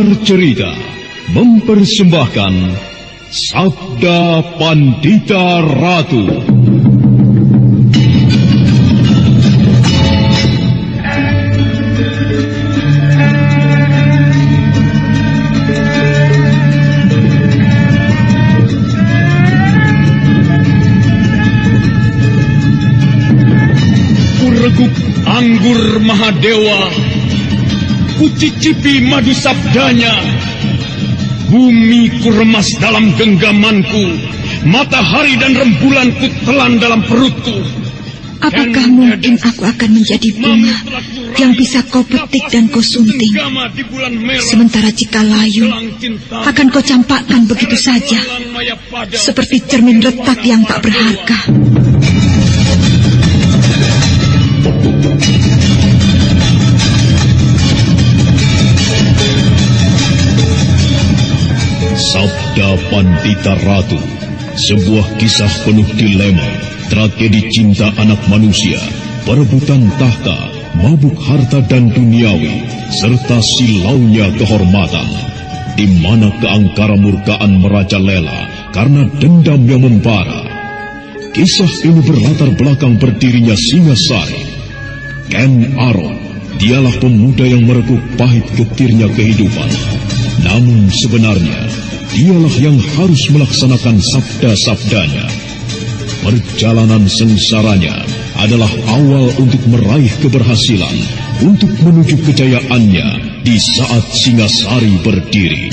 Cerita mempersembahkan Sabda Pandita Ratu. Kureguk anggur Mahadewa, kucicipi madu sabdanya. Bumi ku remas dalam genggamanku, matahari dan rembulan ku telan dalam perutku. Apakah mungkin aku akan menjadi bunga yang bisa kau petik dan kau sunting? Sementara jika layu akan kau campakkan begitu saja, seperti cermin retak yang tak berharga. Sabda Pandita Ratu, sebuah kisah penuh dilema, tragedi cinta anak manusia, perebutan tahta, mabuk harta dan duniawi, serta silaunya kehormatan, di mana keangkara murkaan merajalela karena dendam yang membara. Kisah ini berlatar belakang berdirinya Singasari. Ken Arok, dialah pemuda yang merekuk pahit getirnya kehidupan. Namun sebenarnya, dialah yang harus melaksanakan sabda-sabdanya. Perjalanan sengsaranya adalah awal untuk meraih keberhasilan, untuk menuju kejayaannya di saat Singasari berdiri.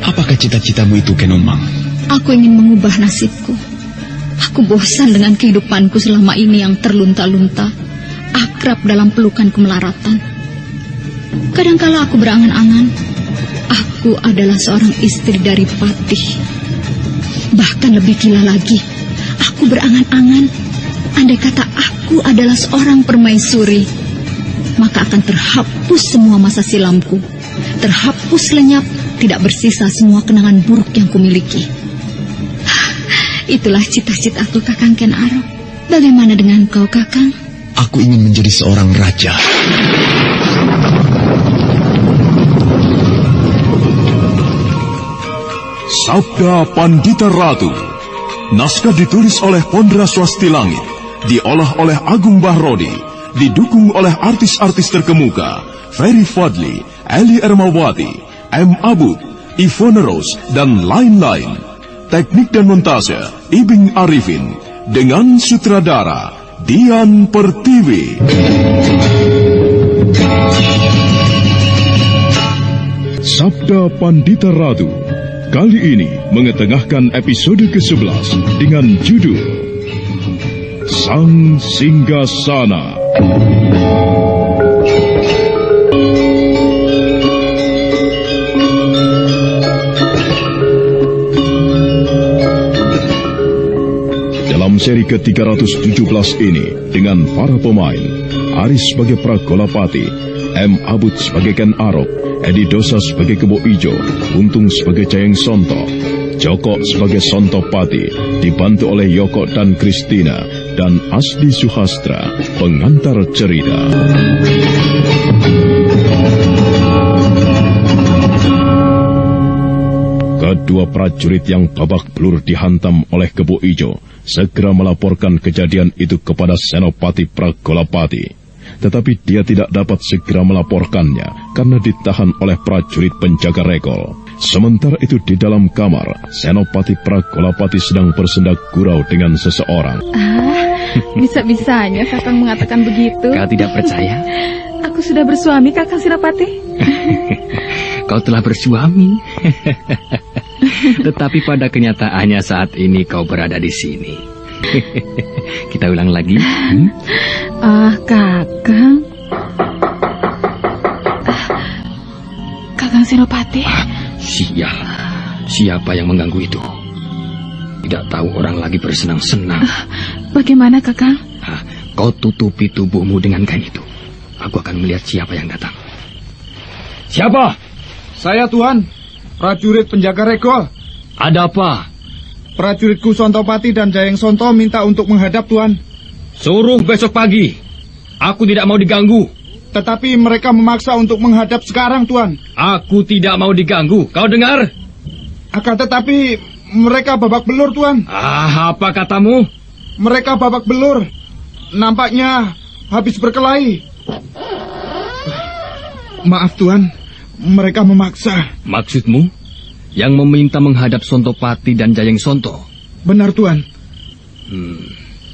Apakah cita-citamu itu, Kenomang? Aku ingin mengubah nasibku. Aku bosan dengan kehidupanku selama ini yang terlunta-lunta, akrab dalam pelukan kemelaratan. Kadangkala aku berangan-angan, aku adalah seorang istri dari Patih. Bahkan lebih gila lagi, aku berangan-angan, andai kata aku adalah seorang permaisuri, maka akan terhapus semua masa silamku, terhapus lenyap, tidak bersisa semua kenangan buruk yang kumiliki. Itulah cita-citaku, Kakang Ken Arok. Bagaimana dengan kau, Kakang? Aku ingin menjadi seorang raja. Sabda Pandita Ratu. Naskah ditulis oleh Pondra Swasti Langit, diolah oleh Agung Bahrodi, didukung oleh artis-artis terkemuka Ferry Fadli, Eli Ermawati, M. Abud, Ivone Rose, dan lain-lain. Teknik dan montase Ibing Arifin, dengan sutradara Dian Pertiwi. Sabda Pandita Ratu kali ini mengetengahkan episode ke-11 dengan judul Sang Singgasana. Dalam seri ke-317 ini, dengan para pemain, Aris sebagai Pragolapati, M. Abud sebagai Ken Arok, Edi Dosa sebagai Kebo Ijo, Untung sebagai Jayeng Sonto, Joko sebagai Sontopati, dibantu oleh Yoko dan Kristina, dan Asdi Suhastra, pengantar cerita. Kedua prajurit yang babak belur dihantam oleh Kebo Ijo segera melaporkan kejadian itu kepada Senopati Pragolapati. Tetapi dia tidak dapat segera melaporkannya karena ditahan oleh prajurit penjaga regol. Sementara itu di dalam kamar, Senopati Pragolapati sedang bersendak gurau dengan seseorang. Bisa-bisanya Kakang mengatakan begitu. Kau tidak percaya? Aku sudah bersuami, Kakang Senopati. Kau telah bersuami. Tetapi pada kenyataannya saat ini kau berada di sini. Kita ulang lagi. Kakang. Kakang Senopati. Siapa yang mengganggu itu? Tidak tahu orang lagi bersenang-senang. Bagaimana, Kakang? Kau tutupi tubuhmu dengan kain itu. Aku akan melihat siapa yang datang. Siapa? Saya, Tuhan. Prajurit penjaga regol. Ada apa? Prajuritku Sontopati dan Jayeng Sonto minta untuk menghadap, Tuhan. Suruh besok pagi. Aku tidak mau diganggu. Tetapi mereka memaksa untuk menghadap sekarang, Tuan. Aku tidak mau diganggu, kau dengar? Akan tetapi mereka babak belur, Tuan. Apa katamu? Mereka babak belur. Nampaknya habis berkelahi. Maaf, Tuan. Mereka memaksa. Maksudmu? Yang meminta menghadap Sontopati dan Jayeng Sonto? Benar, Tuan.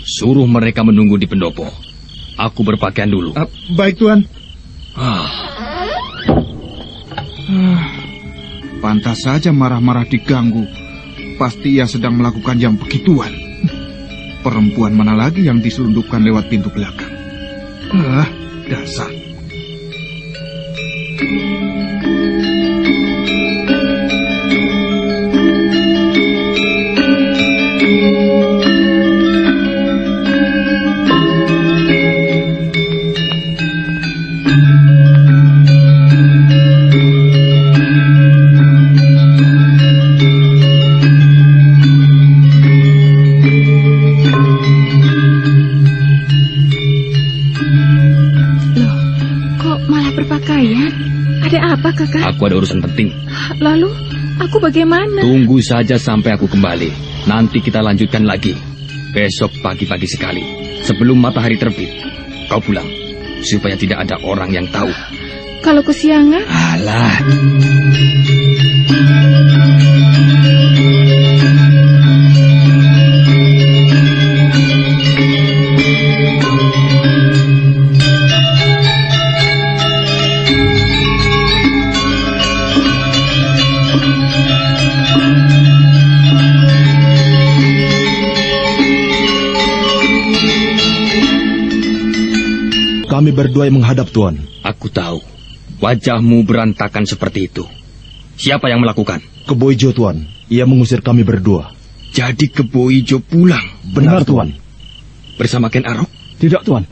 Suruh mereka menunggu di pendopo. Aku berpakaian dulu. Baik, Tuan. Pantas saja marah-marah diganggu. Pasti ia sedang melakukan yang begituan. Perempuan mana lagi yang diselundupkan lewat pintu belakang? Dasar. Kakak? Aku ada urusan penting. Lalu, aku bagaimana? Tunggu saja sampai aku kembali. Nanti kita lanjutkan lagi. Besok pagi-pagi sekali, sebelum matahari terbit, kau pulang. Supaya tidak ada orang yang tahu. Kalau kesiangan? Alah. Kami berdua yang menghadap, Tuan. Aku tahu. Wajahmu berantakan seperti itu. Siapa yang melakukan? Kebo Ijo, Tuan. Ia mengusir kami berdua. Jadi Kebo Ijo pulang? Benar, Tuan. Bersama Ken Arok? Tidak, Tuan.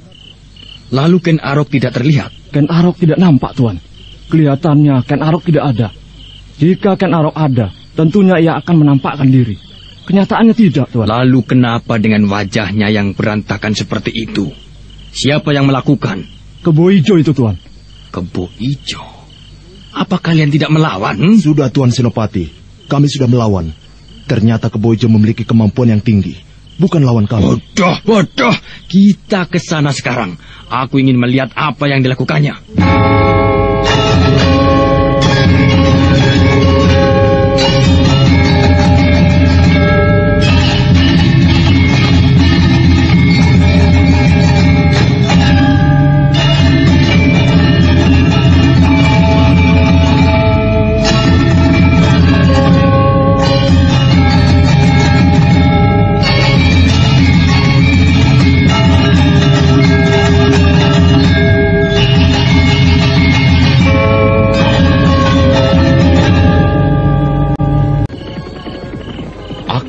Lalu Ken Arok tidak terlihat? Ken Arok tidak nampak, Tuan. Kelihatannya Ken Arok tidak ada. Jika Ken Arok ada, tentunya ia akan menampakkan diri. Kenyataannya tidak, Tuan. Lalu kenapa dengan wajahnya yang berantakan seperti itu? Siapa yang melakukan? Kebo Ijo itu, Tuan. Kebo Ijo? Apa kalian tidak melawan? Sudah, Tuan Senopati. Kami sudah melawan. Ternyata Kebo Ijo memiliki kemampuan yang tinggi. Bukan lawan kami. Bodoh. Kita ke sana sekarang. Aku ingin melihat apa yang dilakukannya.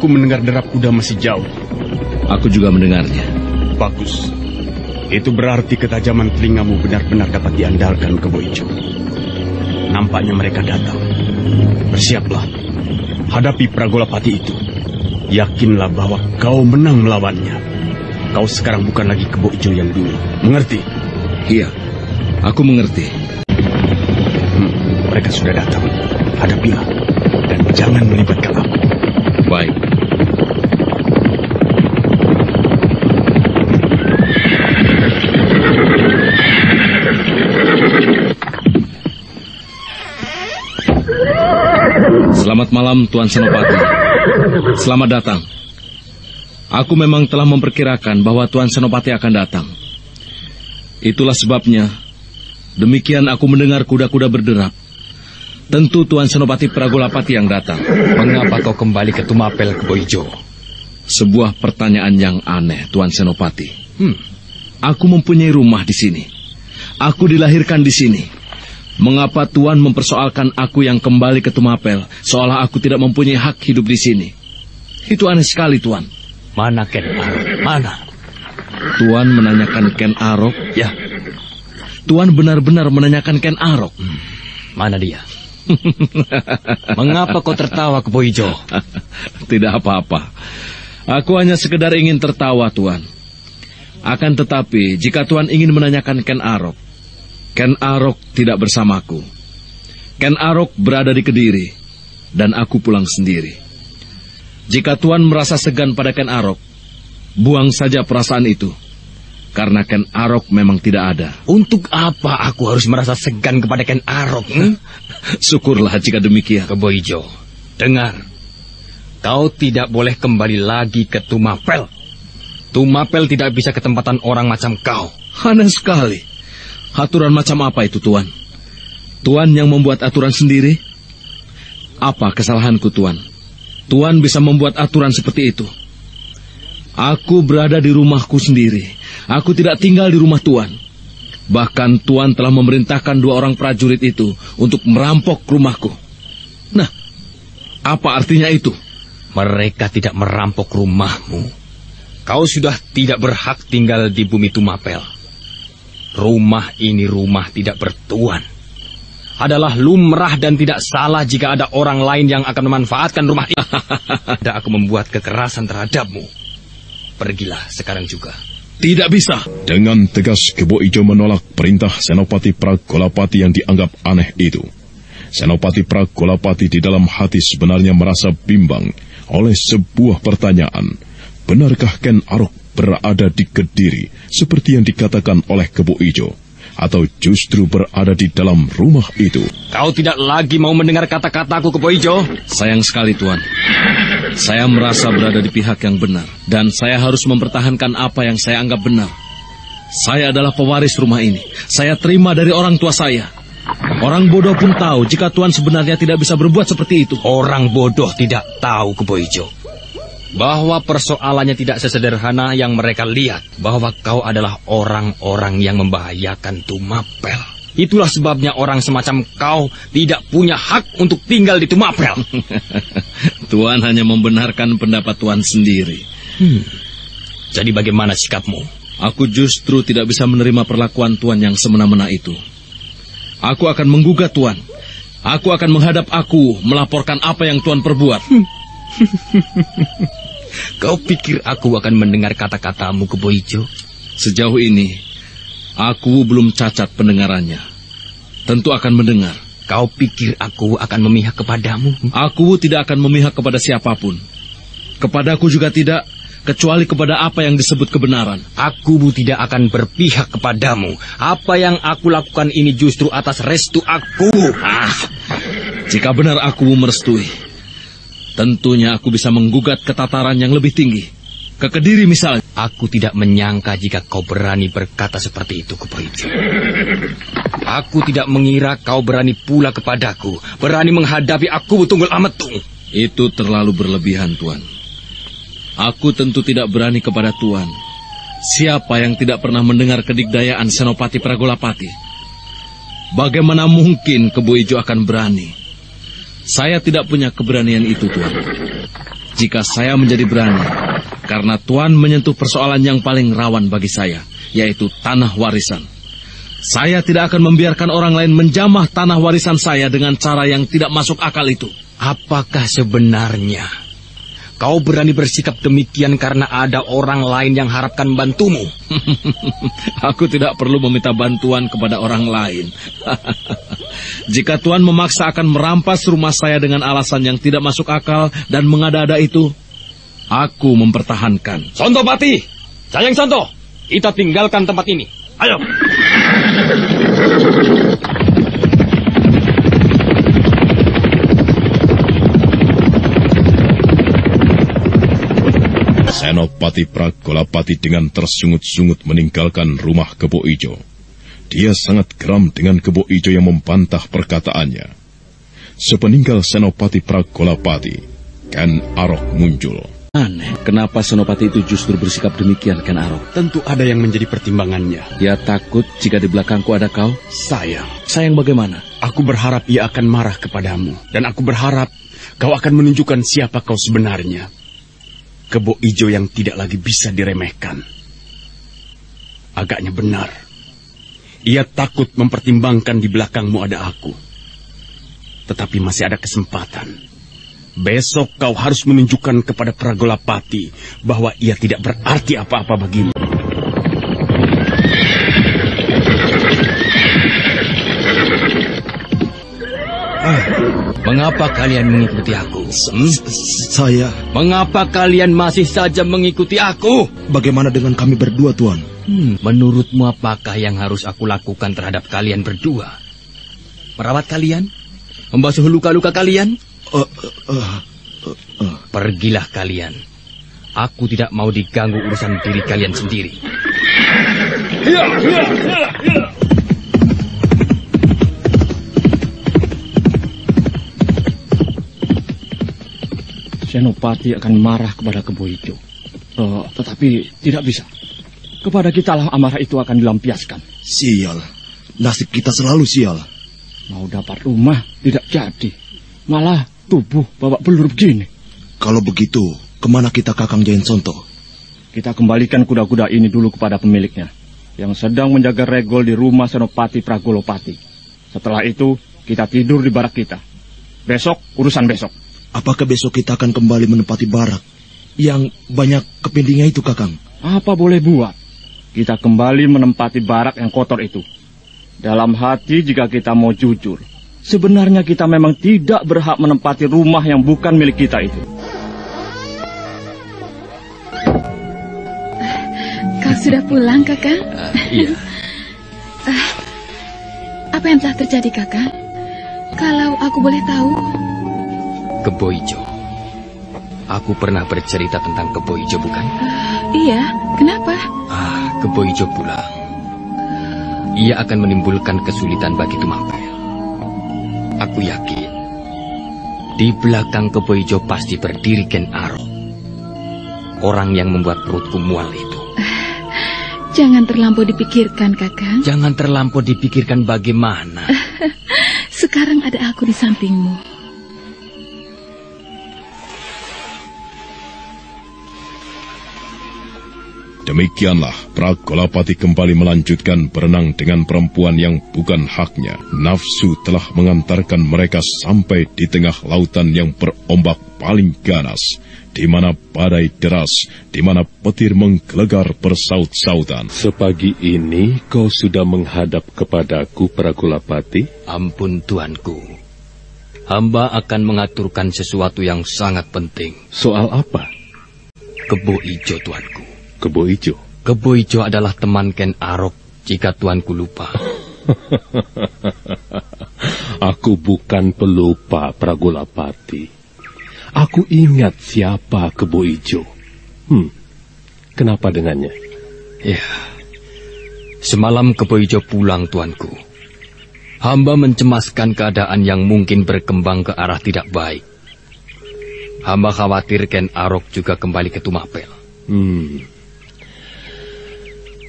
Aku mendengar derap kuda masih jauh. Aku juga mendengarnya. Bagus. Itu berarti ketajaman telingamu benar-benar dapat diandalkan, Kebo Ijo. Nampaknya mereka datang. Bersiaplah. Hadapi Pragolapati itu. Yakinlah bahwa kau menang melawannya. Kau sekarang bukan lagi Kebo Ijo yang dulu. Mengerti? Iya, aku mengerti. Mereka sudah datang. Hadapilah. Dan jangan melibatkan aku. Baik. Selamat malam, Tuan Senopati. Selamat datang. Aku memang telah memperkirakan bahwa Tuan Senopati akan datang. Itulah sebabnya, demikian aku mendengar kuda-kuda berderap. Tentu Tuan Senopati Pragolapati yang datang. Mengapa kau kembali ke Tumapel, Kebo Ijo? Sebuah pertanyaan yang aneh, Tuan Senopati. Aku mempunyai rumah di sini. Aku dilahirkan di sini. Mengapa Tuan mempersoalkan aku yang kembali ke Tumapel, seolah aku tidak mempunyai hak hidup di sini? Itu aneh sekali, Tuan. Mana Ken Arok? Mana? Tuan menanyakan Ken Arok? Ya. Tuan benar-benar menanyakan Ken Arok? Mana dia? Mengapa kau tertawa, Kebo Ijo? Tidak apa-apa. Aku hanya sekedar ingin tertawa, Tuan. Akan tetapi, jika Tuan ingin menanyakan Ken Arok, Ken Arok tidak bersamaku. Ken Arok berada di Kediri, dan aku pulang sendiri. Jika Tuan merasa segan pada Ken Arok, buang saja perasaan itu. Karena Ken Arok memang tidak ada. Untuk apa aku harus merasa segan kepada Ken Arok? Syukurlah jika demikian. Kebo Ijo, dengar. Kau tidak boleh kembali lagi ke Tumapel. Tumapel tidak bisa ketempatan orang macam kau. Aneh sekali. Aturan macam apa itu, Tuan? Tuan yang membuat aturan sendiri? Apa kesalahanku, Tuan? Tuan bisa membuat aturan seperti itu. Aku berada di rumahku sendiri. Aku tidak tinggal di rumah Tuan. Bahkan Tuan telah memerintahkan 2 orang prajurit itu untuk merampok rumahku. Nah, apa artinya itu? Mereka tidak merampok rumahmu. Kau sudah tidak berhak tinggal di bumi Tumapel. Rumah ini rumah tidak bertuan. Adalah lumrah dan tidak salah jika ada orang lain yang akan memanfaatkan rumah ini. Tidak aku membuat kekerasan terhadapmu. Pergilah sekarang juga. Tidak bisa. Dengan tegas Kebo Ijo menolak perintah Senopati Pragolapati yang dianggap aneh itu. Senopati Pragolapati di dalam hati sebenarnya merasa bimbang oleh sebuah pertanyaan. Benarkah Ken Arok berada di Kediri seperti yang dikatakan oleh Kebo Ijo? Atau justru berada di dalam rumah itu? Kau tidak lagi mau mendengar kata-kataku, Kebo Ijo? Sayang sekali, Tuan. Saya merasa berada di pihak yang benar. Dan saya harus mempertahankan apa yang saya anggap benar. Saya adalah pewaris rumah ini. Saya terima dari orang tua saya. Orang bodoh pun tahu jika Tuan sebenarnya tidak bisa berbuat seperti itu. Orang bodoh tidak tahu, Kebo Ijo, bahwa persoalannya tidak sesederhana yang mereka lihat. Bahwa kau adalah orang-orang yang membahayakan Tumapel. Itulah sebabnya orang semacam kau tidak punya hak untuk tinggal di Tumapel. Tuan hanya membenarkan pendapat Tuan sendiri. Jadi bagaimana sikapmu? Aku justru tidak bisa menerima perlakuan Tuan yang semena-mena itu. Aku akan menggugat Tuan. Aku akan menghadap aku melaporkan apa yang Tuan perbuat. Kau pikir aku akan mendengar kata-katamu, Kebo Ijo? Sejauh ini, aku belum cacat pendengarannya. Tentu akan mendengar. Kau pikir aku akan memihak kepadamu? Aku tidak akan memihak kepada siapapun. Kepadaku juga tidak, kecuali kepada apa yang disebut kebenaran. Aku tidak akan berpihak kepadamu. Apa yang aku lakukan ini justru atas restu aku. Jika benar aku merestui, tentunya aku bisa menggugat ke tataran yang lebih tinggi. Ke Kediri misalnya. Aku tidak menyangka jika kau berani berkata seperti itu, Kebo Ijo. Aku tidak mengira kau berani pula kepadaku. Berani menghadapi aku, Tunggul Ametung. Itu terlalu berlebihan, Tuan. Aku tentu tidak berani kepada Tuan. Siapa yang tidak pernah mendengar kedikdayaan Senopati Pragolapati? Bagaimana mungkin Kebo Ijo akan berani? Saya tidak punya keberanian itu, Tuan. Jika saya menjadi berani, karena Tuan menyentuh persoalan yang paling rawan bagi saya, yaitu tanah warisan. Saya tidak akan membiarkan orang lain menjamah tanah warisan saya dengan cara yang tidak masuk akal itu. Apakah sebenarnya kau berani bersikap demikian karena ada orang lain yang harapkan bantumu? Aku tidak perlu meminta bantuan kepada orang lain. Jika Tuan memaksa akan merampas rumah saya dengan alasan yang tidak masuk akal dan mengada-ada itu, aku mempertahankan. Sontopati, Jayeng Sonto, kita tinggalkan tempat ini. Ayo. Senopati Pragolapati dengan tersungut-sungut meninggalkan rumah Kebo Ijo. Dia sangat geram dengan Kebo Ijo yang membantah perkataannya. Sepeninggal Senopati Pragolapati, Ken Arok muncul. Aneh, kenapa Senopati itu justru bersikap demikian, Ken Arok? Tentu ada yang menjadi pertimbangannya. Dia takut jika di belakangku ada kau? Sayang. Sayang bagaimana? Aku berharap ia akan marah kepadamu. Dan aku berharap kau akan menunjukkan siapa kau sebenarnya. Kebo Ijo yang tidak lagi bisa diremehkan. Agaknya benar. Ia takut mempertimbangkan di belakangmu ada aku. Tetapi masih ada kesempatan. Besok kau harus menunjukkan kepada Pragolapati bahwa ia tidak berarti apa-apa bagimu. Mengapa kalian mengikuti aku? Saya... Mengapa kalian masih saja mengikuti aku? Bagaimana dengan kami berdua, Tuan? Menurutmu apakah yang harus aku lakukan terhadap kalian berdua? Merawat kalian? Membasuh luka-luka kalian? Pergilah kalian. Aku tidak mau diganggu urusan diri kalian sendiri. Senopati akan marah kepada Kebo Ijo. Tetapi tidak bisa. Kepada kita lah amarah itu akan dilampiaskan. Sial. Nasib kita selalu sial. Mau dapat rumah tidak jadi. Malah tubuh babak belur begini. Kalau begitu, kemana kita Kakang Jayensonto? Kita kembalikan kuda-kuda ini dulu kepada pemiliknya, yang sedang menjaga regol di rumah Senopati Pragolopati. Setelah itu, kita tidur di barak kita. Besok, urusan besok. Apakah besok kita akan kembali menempati barak yang banyak kepindingnya itu, Kakang? Apa boleh buat? Kita kembali menempati barak yang kotor itu. Dalam hati jika kita mau jujur, sebenarnya kita memang tidak berhak menempati rumah yang bukan milik kita itu. Kau sudah pulang, Kakang? Iya. Apa yang telah terjadi, Kakang? Kalau aku boleh tahu. Kebo Ijo. Aku pernah bercerita tentang Kebo Ijo, bukan? Iya, kenapa? Kebo Ijo pulang. Ia akan menimbulkan kesulitan bagi Tumapel. Aku yakin di belakang Kebo Ijo pasti berdiri Ken Arok, orang yang membuat perutku mual itu. Jangan terlampau dipikirkan, Kakang. Jangan terlampau dipikirkan bagaimana. Sekarang ada aku di sampingmu. Demikianlah Pragolapati kembali melanjutkan berenang dengan perempuan yang bukan haknya. Nafsu telah mengantarkan mereka sampai di tengah lautan yang berombak paling ganas, di mana badai deras, di mana petir menggelegar bersaut-sautan. Sepagi ini kau sudah menghadap kepadaku, Pragolapati? Ampun, tuanku. Hamba akan mengaturkan sesuatu yang sangat penting. Soal apa? Kebo Ijo, tuanku. Kebo Ijo? Kebo Ijo adalah teman Ken Arok, jika tuanku lupa. Aku bukan pelupa, Pragolapati. Aku ingat siapa Kebo Ijo. Kenapa dengannya? Ya, semalam Kebo Ijo pulang, tuanku. Hamba mencemaskan keadaan yang mungkin berkembang ke arah tidak baik. Hamba khawatir Ken Arok juga kembali ke Tumapel.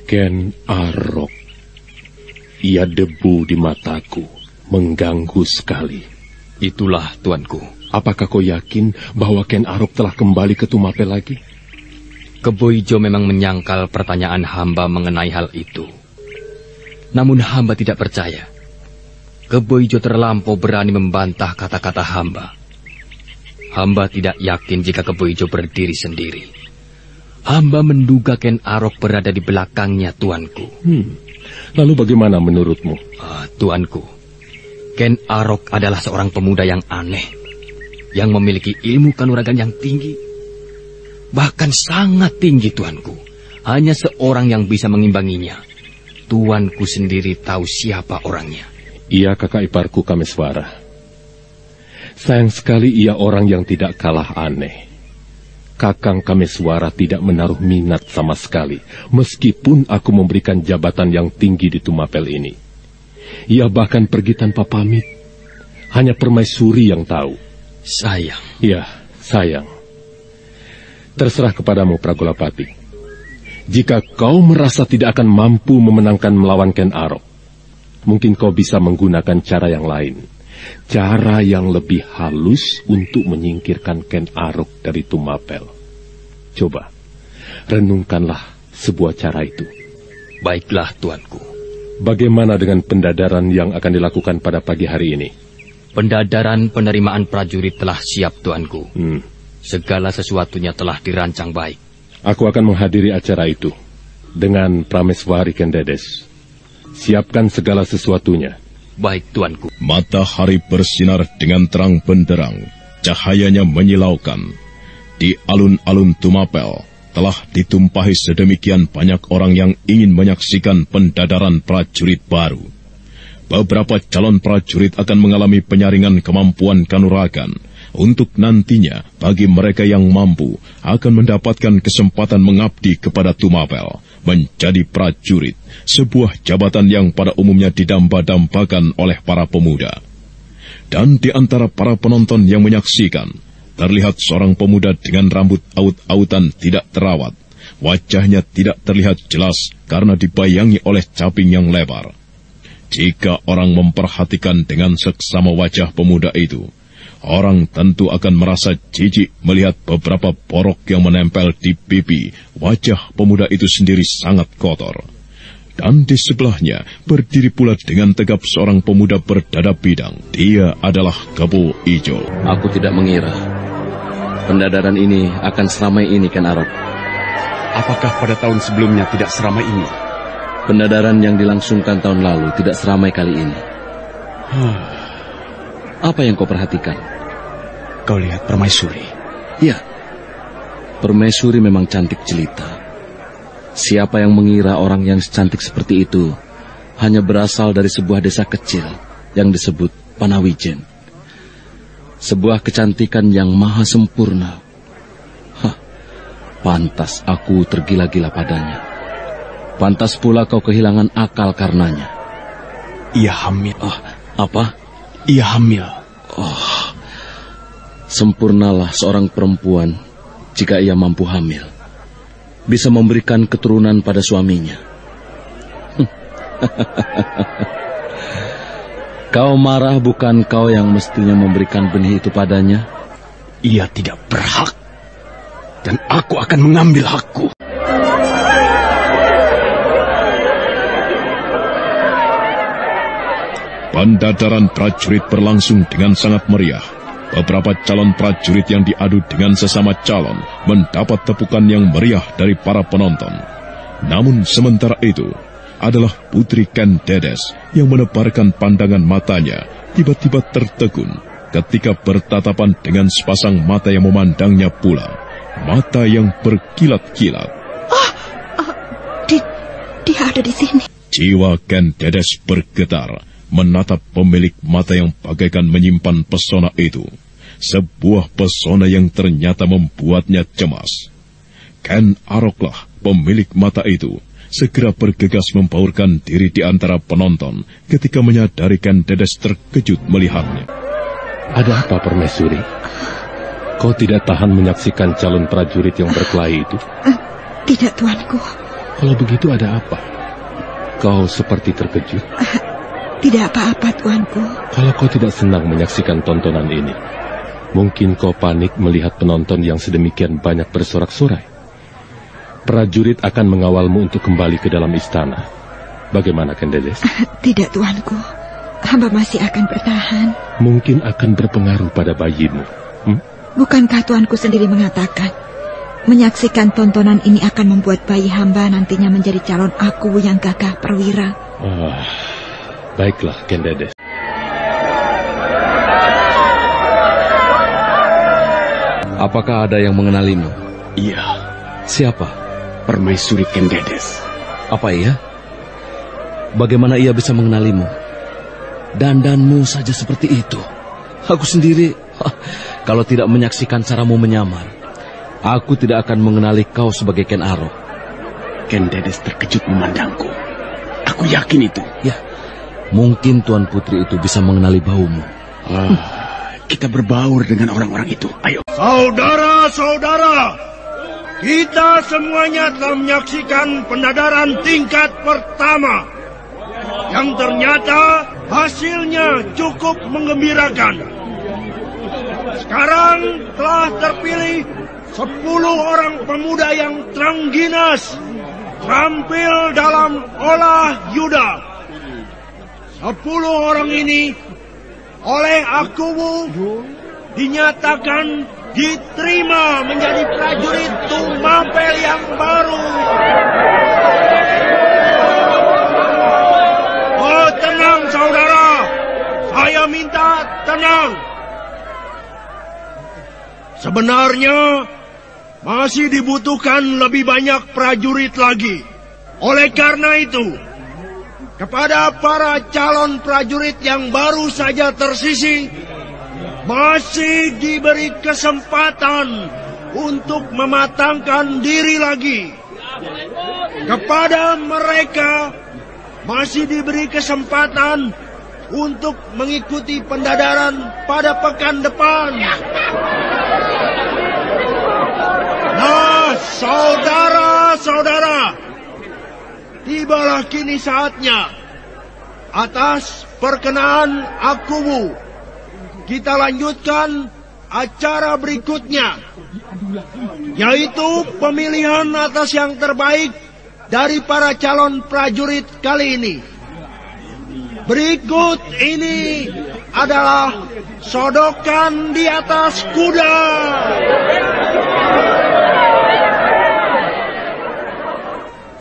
Ken Arok. Ia debu di mataku, mengganggu sekali. Itulah, tuanku. Apakah kau yakin bahwa Ken Arok telah kembali ke Tumapel lagi? Kebo Ijo memang menyangkal pertanyaan hamba mengenai hal itu. Namun hamba tidak percaya. Kebo Ijo terlampau berani membantah kata-kata hamba. Hamba tidak yakin jika Kebo Ijo berdiri sendiri. Hamba menduga Ken Arok berada di belakangnya, tuanku. Lalu bagaimana menurutmu? Tuanku, Ken Arok adalah seorang pemuda yang aneh, yang memiliki ilmu kanuragan yang tinggi. Bahkan sangat tinggi, tuanku. Hanya seorang yang bisa mengimbanginya. Tuanku sendiri tahu siapa orangnya. Ia kakak iparku Kameswara. Sayang sekali ia orang yang tidak kalah aneh. Kakang Kameswara tidak menaruh minat sama sekali, meskipun aku memberikan jabatan yang tinggi di Tumapel ini. Ia bahkan pergi tanpa pamit. Hanya Permaisuri yang tahu. Sayang. Ya, sayang. Terserah kepadamu, Pragolapati. Jika kau merasa tidak akan mampu memenangkan melawan Ken Arok, mungkin kau bisa menggunakan cara yang lain. Cara yang lebih halus untuk menyingkirkan Ken Arok dari Tumapel. Coba, renungkanlah sebuah cara itu. Baiklah, tuanku. Bagaimana dengan pendadaran yang akan dilakukan pada pagi hari ini? Pendadaran penerimaan prajurit telah siap, tuanku. Segala sesuatunya telah dirancang baik. Aku akan menghadiri acara itu dengan Prameswari Ken Dedes. Siapkan segala sesuatunya. Baik, tuanku. Matahari bersinar dengan terang benderang, cahayanya menyilaukan. Di alun-alun Tumapel telah ditumpahi sedemikian banyak orang yang ingin menyaksikan pendadaran prajurit baru. Beberapa calon prajurit akan mengalami penyaringan kemampuan kanuragan. Untuk nantinya, bagi mereka yang mampu, akan mendapatkan kesempatan mengabdi kepada Tumapel, menjadi prajurit, sebuah jabatan yang pada umumnya didamba-dambakan oleh para pemuda. Dan di antara para penonton yang menyaksikan, terlihat seorang pemuda dengan rambut aut-autan tidak terawat. Wajahnya tidak terlihat jelas karena dibayangi oleh caping yang lebar. Jika orang memperhatikan dengan seksama wajah pemuda itu, orang tentu akan merasa jijik melihat beberapa borok yang menempel di pipi. Wajah pemuda itu sendiri sangat kotor. Dan di sebelahnya berdiri pula dengan tegap seorang pemuda berdada bidang. Dia adalah Kebo Ijo. Aku tidak mengira pendadaran ini akan seramai ini, Ken Arok. Apakah pada tahun sebelumnya tidak seramai ini? Pendadaran yang dilangsungkan tahun lalu tidak seramai kali ini. Apa yang kau perhatikan? Kau lihat permaisuri? Ya, permaisuri memang cantik jelita. Siapa yang mengira orang yang secantik seperti itu hanya berasal dari sebuah desa kecil yang disebut Panawijen. Sebuah kecantikan yang maha sempurna. Pantas aku tergila-gila padanya. Pantas pula kau kehilangan akal karenanya. Ia hamil. Apa? Ia hamil. Sempurnalah seorang perempuan jika ia mampu hamil. Bisa memberikan keturunan pada suaminya. Kau marah bukan kau yang mestinya memberikan benih itu padanya? Ia tidak berhak. Dan aku akan mengambil hakku. Pendadaran prajurit berlangsung dengan sangat meriah. Beberapa calon prajurit yang diadu dengan sesama calon mendapat tepukan yang meriah dari para penonton. Namun sementara itu, adalah Putri Ken Dedes yang menebarkan pandangan matanya tiba-tiba tertegun ketika bertatapan dengan sepasang mata yang memandangnya pula. Mata yang berkilat-kilat. Dia ada di sini. Jiwa Ken Dedes bergetar menatap pemilik mata yang bagaikan menyimpan pesona itu. Sebuah pesona yang ternyata membuatnya cemas. Ken Aroklah pemilik mata itu segera bergegas membaurkan diri di antara penonton ketika menyadari Ken Dedes terkejut melihatnya. Ada apa, Permaisuri? Kau tidak tahan menyaksikan calon prajurit yang berkelahi itu? Tidak, tuanku. Kalau begitu ada apa? Kau seperti terkejut. Tidak apa-apa, tuanku. Kalau kau tidak senang menyaksikan tontonan ini, mungkin kau panik melihat penonton yang sedemikian banyak bersorak-sorai. Prajurit akan mengawalmu untuk kembali ke dalam istana. Bagaimana, Ken Dedes? Tidak, tuanku. Hamba masih akan bertahan. Mungkin akan berpengaruh pada bayimu. Bukankah tuanku sendiri mengatakan, menyaksikan tontonan ini akan membuat bayi hamba nantinya menjadi calon aku yang gagah perwira? Baiklah, Ken Dedes. Apakah ada yang mengenalimu? Iya. Siapa? Permaisuri Ken Dedes. Apa iya? Bagaimana ia bisa mengenalimu? Dandanmu saja seperti itu. Aku sendiri, kalau tidak menyaksikan caramu menyamar, aku tidak akan mengenali kau sebagai Ken Arok. Ken Dedes terkejut memandangku. Aku yakin itu. Ya, mungkin Tuan Putri itu bisa mengenali baumu. Kita berbaur dengan orang-orang itu. Ayo. Saudara-saudara, kita semuanya telah menyaksikan pendadaran tingkat pertama, yang ternyata hasilnya cukup menggembirakan. Sekarang telah terpilih 10 orang pemuda yang terangginas terampil dalam olah yuda. 10 orang ini oleh Akuwu dinyatakan diterima menjadi prajurit Tumapel yang baru. Oh, tenang saudara. Sebenarnya masih dibutuhkan lebih banyak prajurit lagi. Oleh karena itu, kepada para calon prajurit yang baru saja tersisih, masih diberi kesempatan untuk mematangkan diri lagi. Kepada mereka masih diberi kesempatan untuk mengikuti pendadaran pada pekan depan. Nah, saudara-saudara, tibalah kini saatnya. Atas perkenaan Akuwu, kita lanjutkan acara berikutnya, yaitu pemilihan atas yang terbaik dari para calon prajurit kali ini. Berikut ini adalah sodokan di atas kuda.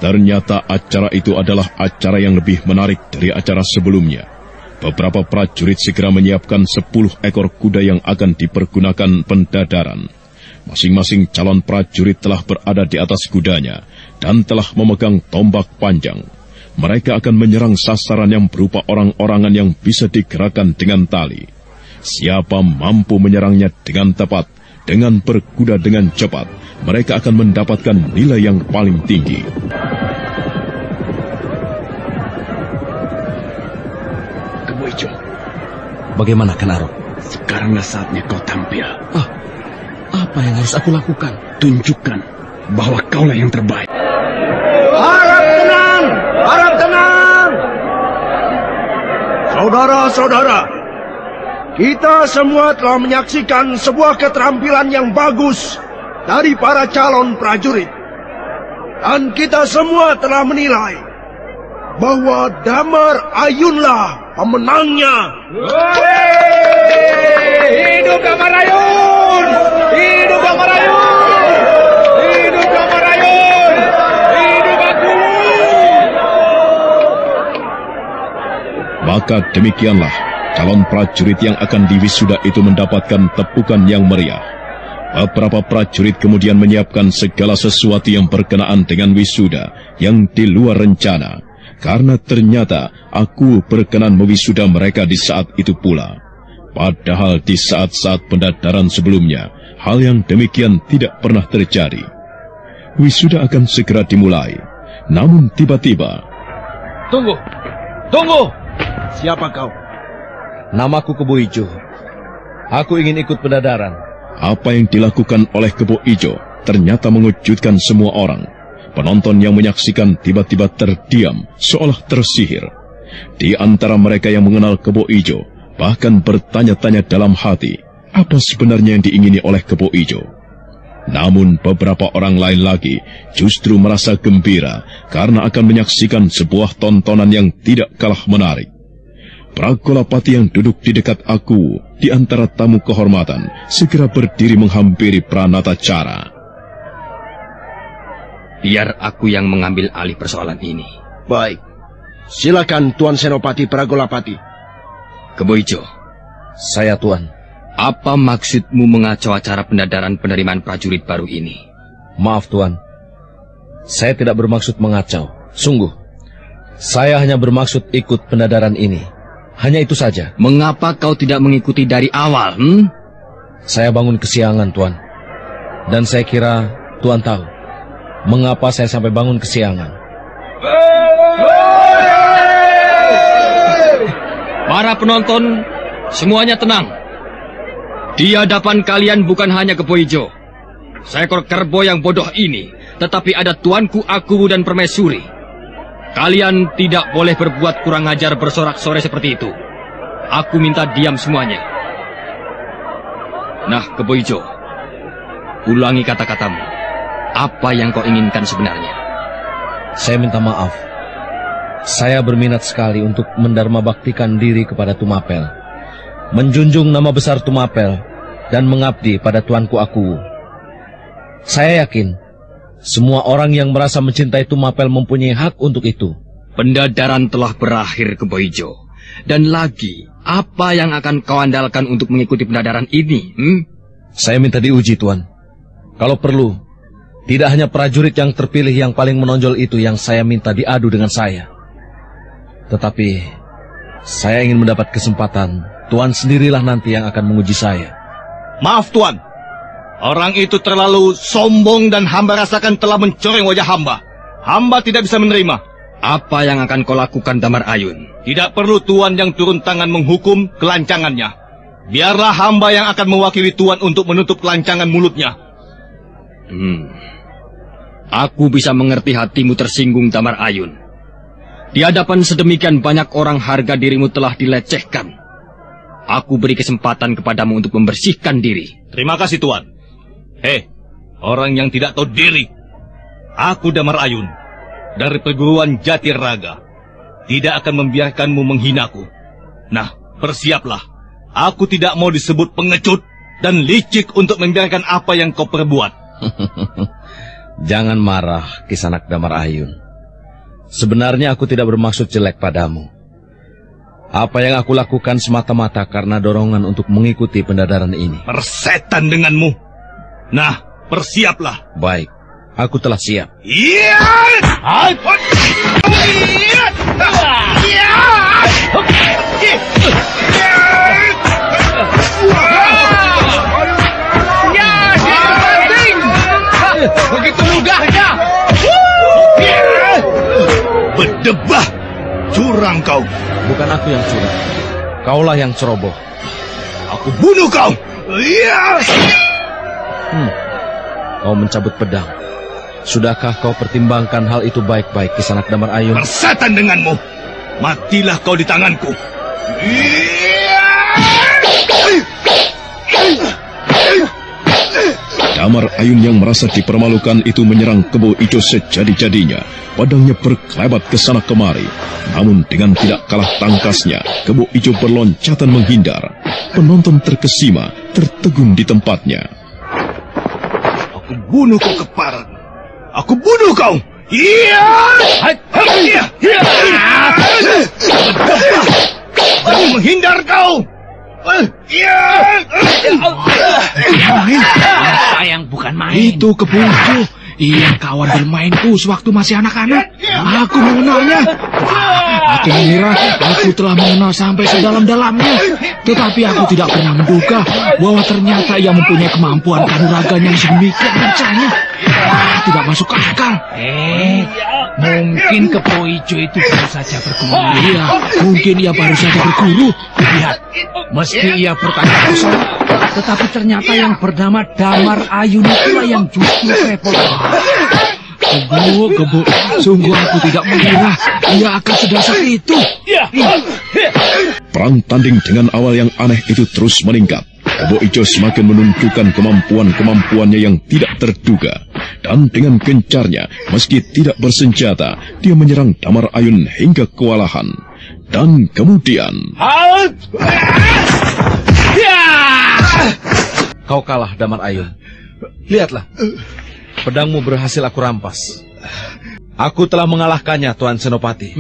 Ternyata acara itu adalah acara yang lebih menarik dari acara sebelumnya. Beberapa prajurit segera menyiapkan 10 ekor kuda yang akan dipergunakan pendadaran. Masing-masing calon prajurit telah berada di atas kudanya dan telah memegang tombak panjang. Mereka akan menyerang sasaran yang berupa orang-orangan yang bisa digerakkan dengan tali. Siapa mampu menyerangnya dengan tepat, dengan berkuda dengan cepat, mereka akan mendapatkan nilai yang paling tinggi. Kebo Ijo, Bagaimana, Kenaro? sekaranglah saatnya kau tampil. Apa yang harus aku lakukan? Tunjukkan bahwa kaulah yang terbaik. Harap tenang, harap tenang. Saudara-saudara, kita semua telah menyaksikan sebuah keterampilan yang bagus dari para calon prajurit. Dan kita semua telah menilai bahwa Damar Ayunlah pemenangnya. Hidup Damar Ayun! Hidup Damar Ayun! Hidup Damar Ayun! Hidup aku! Maka demikianlah calon prajurit yang akan diwisuda itu mendapatkan tepukan yang meriah. Beberapa prajurit kemudian menyiapkan segala sesuatu yang berkenaan dengan wisuda yang di luar rencana, karena ternyata aku berkenan mewisuda mereka di saat itu pula. Padahal di saat-saat pendadaran sebelumnya, hal yang demikian tidak pernah terjadi. Wisuda akan segera dimulai, namun tiba-tiba... Tunggu! Tunggu! Siapa kau? Namaku Kebo Ijo. Aku ingin ikut pendadaran. Apa yang dilakukan oleh Kebo Ijo ternyata mengejutkan semua orang. Penonton yang menyaksikan tiba-tiba terdiam, seolah tersihir. Di antara mereka yang mengenal Kebo Ijo, bahkan bertanya-tanya dalam hati, apa sebenarnya yang diingini oleh Kebo Ijo. Namun beberapa orang lain lagi justru merasa gembira karena akan menyaksikan sebuah tontonan yang tidak kalah menarik. Pragolapati yang duduk di dekat aku di antara tamu kehormatan segera berdiri menghampiri Pranatacara. Biar aku yang mengambil alih persoalan ini. Baik, silakan Tuan Senopati Pragolapati. Kebo Ijo, Saya, Tuan. apa maksudmu mengacau acara pendadaran penerimaan prajurit baru ini? Maaf, Tuan. Saya tidak bermaksud mengacau. Sungguh, saya hanya bermaksud ikut pendadaran ini. Hanya itu saja. Mengapa kau tidak mengikuti dari awal? Saya bangun kesiangan, Tuan. Dan saya kira Tuan tahu mengapa saya sampai bangun kesiangan. Para penonton, semuanya tenang. Di hadapan kalian bukan hanya Kebo Ijo, seekor kerbau yang bodoh ini, tetapi ada tuanku Akuwu dan Permaisuri. Kalian tidak boleh berbuat kurang ajar bersorak-sorai seperti itu. Aku minta diam semuanya. Nah, Kebo Ijo, ulangi kata-katamu. Apa yang kau inginkan sebenarnya? Saya minta maaf. Saya berminat sekali untuk mendarma baktikan diri kepada Tumapel, menjunjung nama besar Tumapel, dan mengabdi pada tuanku Akuwu. Saya yakin semua orang yang merasa mencintai Tumapel mempunyai hak untuk itu. Pendadaran telah berakhir, Kebo Ijo. Dan lagi, apa yang akan kau andalkan untuk mengikuti pendadaran ini? Saya minta diuji, Tuan. Kalau perlu, tidak hanya prajurit yang terpilih yang paling menonjol itu yang saya minta diadu dengan saya. Tetapi, saya ingin mendapat kesempatan. Tuan sendirilah nanti yang akan menguji saya. Maaf, Tuan. Orang itu terlalu sombong dan hamba rasakan telah mencoreng wajah hamba. Hamba tidak bisa menerima. Apa yang akan kau lakukan, Damar Ayun? Tidak perlu Tuan yang turun tangan menghukum kelancangannya. Biarlah hamba yang akan mewakili Tuan untuk menutup kelancangan mulutnya. Aku bisa mengerti hatimu tersinggung, Damar Ayun. Di hadapan sedemikian banyak orang harga dirimu telah dilecehkan. Aku beri kesempatan kepadamu untuk membersihkan diri. Terima kasih, Tuan. Hei, orang yang tidak tahu diri. Aku Damar Ayun, dari perguruan Jatiraga. Tidak akan membiarkanmu menghinaku. Nah, bersiaplah. Aku tidak mau disebut pengecut dan licik untuk membiarkan apa yang kau perbuat. Jangan marah, Kisanak Damar Ayun. Sebenarnya aku tidak bermaksud jelek padamu. Apa yang aku lakukan semata-mata karena dorongan untuk mengikuti pendadaran ini. Persetan denganmu. Nah, bersiaplah. Baik, aku telah siap. Iya! Begitu mudahnya. Berdebah. Curang kau. Bukan aku yang curang. Kaulah yang ceroboh. Aku bunuh kau. Iya. Kau mencabut pedang. Sudahkah kau pertimbangkan hal itu baik-baik, Kisanak Damar Ayun? Persetan denganmu. Matilah kau di tanganku. Damar Ayun yang merasa dipermalukan itu menyerang Kebo Ijo sejadi-jadinya. Padangnya berkelebat ke sana kemari. Namun dengan tidak kalah tangkasnya, Kebo Ijo berloncatan menghindar. Penonton terkesima, tertegun di tempatnya. Aku bunuh kau keparat. Aku bunuh kau. Iya. Jangan menghindar kau. Sayang bukan main. Itu Kebo Ijo. Ia kawan bermainku sewaktu masih anak-anak. Aku mengenalnya. Aku mengira aku telah mengenal sampai sedalam-dalamnya. Tetapi aku tidak pernah menduga bahwa ternyata ia mempunyai kemampuan kanuraganya yang sedemikian lincahnya. Tidak masuk akal. Mungkin Kebo Ijo itu baru saja berguru. Iya, mungkin ia baru saja berguru. Lihat, meski ia bertanya kosong, tetapi ternyata yang bernama Damar Ayun itulah yang justru repot. Kebo, sungguh aku tidak mengira ia akan sedasar itu. Perang tanding dengan awal yang aneh itu terus meningkat. Kebo Ijo semakin menunjukkan kemampuan-kemampuannya yang tidak terduga. Dan dengan gencarnya, meski tidak bersenjata, dia menyerang Damar Ayun hingga kewalahan. Dan kemudian... Kau kalah, Damar Ayun. Lihatlah, pedangmu berhasil aku rampas. Aku telah mengalahkannya, Tuan Senopati.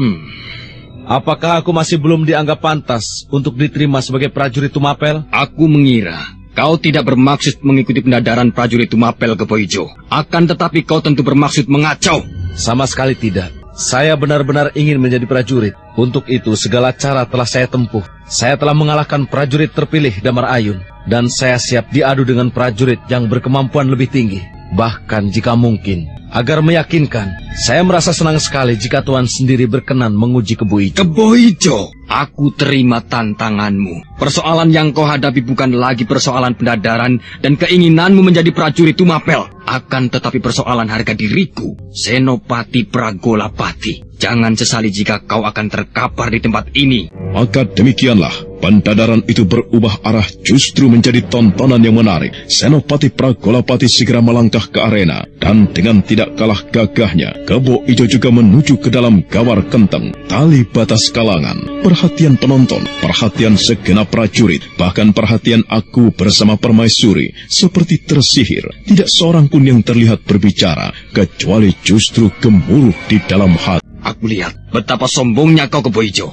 Apakah aku masih belum dianggap pantas untuk diterima sebagai prajurit Tumapel? Aku mengira kau tidak bermaksud mengikuti pendadaran prajurit Tumapel, Kebo Ijo. Akan tetapi kau tentu bermaksud mengacau. Sama sekali tidak. Saya benar-benar ingin menjadi prajurit. Untuk itu segala cara telah saya tempuh. Saya telah mengalahkan prajurit terpilih Damar Ayun. Dan saya siap diadu dengan prajurit yang berkemampuan lebih tinggi. Bahkan jika mungkin, agar meyakinkan, saya merasa senang sekali jika Tuan sendiri berkenan menguji Kebo Ijo. Kebo Ijo, aku terima tantanganmu. Persoalan yang kau hadapi bukan lagi persoalan pendadaran dan keinginanmu menjadi prajurit Tumapel. Akan tetapi persoalan harga diriku, Senopati Pragolapati. Jangan sesali jika kau akan terkapar di tempat ini. Maka demikianlah, pendadaran itu berubah arah justru menjadi tontonan yang menarik. Senopati Pragolapati segera melangkah ke arena. Dan dengan tidak kalah gagahnya, Kebo Ijo juga menuju ke dalam gawar kenteng, tali batas kalangan. Perhatian penonton, perhatian segenap prajurit, bahkan perhatian aku bersama permaisuri, seperti tersihir. Tidak seorang pun yang terlihat berbicara, kecuali justru gemuruh di dalam hati. Aku lihat betapa sombongnya kau, Kebo Ijo.